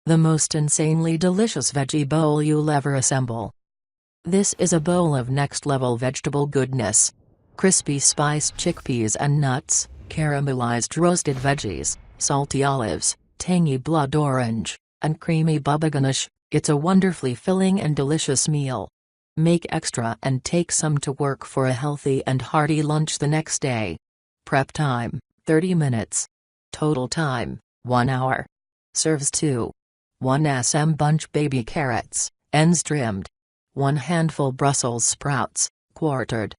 The most insanely delicious veggie bowl you'll ever assemble. This is a bowl of next-level vegetable goodness. Crispy spiced chickpeas and nuts, caramelized roasted veggies, salty olives, tangy blood orange, and creamy baba ganoush. It's a wonderfully filling and delicious meal. Make extra and take some to work for a healthy and hearty lunch the next day. Prep time, 30 minutes. Total time, 1 hour. Serves 2. 1 sm bunch baby carrots, ends trimmed. 1 handful Brussels sprouts, quartered.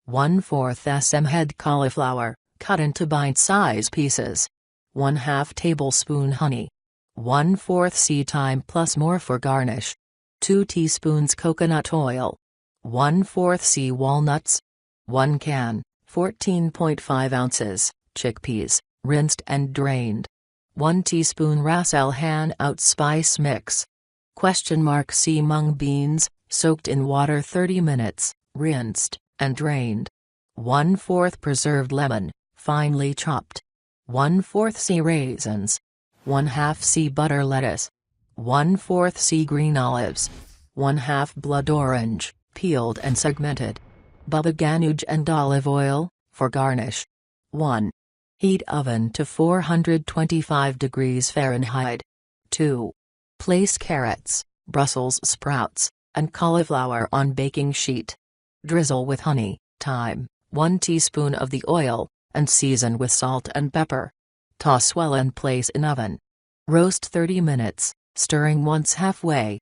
1/4 sm head cauliflower, cut into bite-size pieces. 1/2 tablespoon honey. 1/4 sea thyme plus more for garnish. 2 teaspoons coconut oil. 1/4 sea walnuts. 1 can, 14.5 ounces, chickpeas, rinsed and drained. 1 teaspoon ras el hanout spice mix. C mung beans, soaked in water 30 minutes, rinsed, and drained. 1/4 preserved lemon, finely chopped. 1/4 C raisins. 1/2 C butter lettuce. 1/4 C green olives. 1/2 blood orange, peeled and segmented. Baba ganoush and olive oil, for garnish. 1. Heat oven to 425 degrees Fahrenheit. 2. Place carrots, Brussels sprouts, and cauliflower on baking sheet. Drizzle with honey, thyme, 1 teaspoon of the oil, and season with salt and pepper. Toss well and place in oven. Roast 30 minutes, stirring once halfway.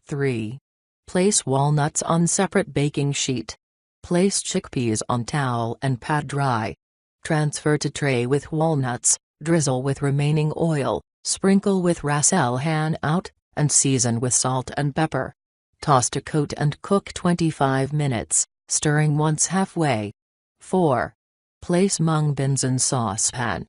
3. Place walnuts on separate baking sheet. Place chickpeas on towel and pat dry. Transfer to tray with walnuts, drizzle with remaining oil, sprinkle with ras el hanout, and season with salt and pepper. Toss to coat and cook 25 minutes, stirring once halfway. 4. Place mung beans in saucepan.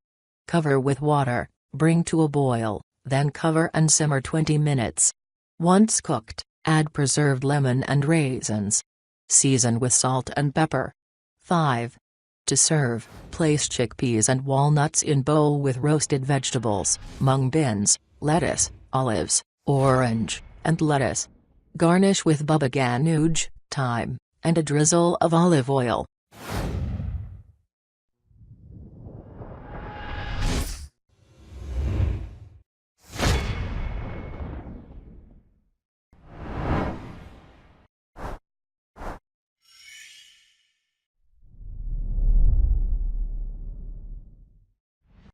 Cover with water, bring to a boil, then cover and simmer 20 minutes. Once cooked, add preserved lemon and raisins. Season with salt and pepper. 5. To serve, place chickpeas and walnuts in bowl with roasted vegetables, mung beans, lettuce, olives, orange, and lettuce. Garnish with baba ganoush, thyme, and a drizzle of olive oil.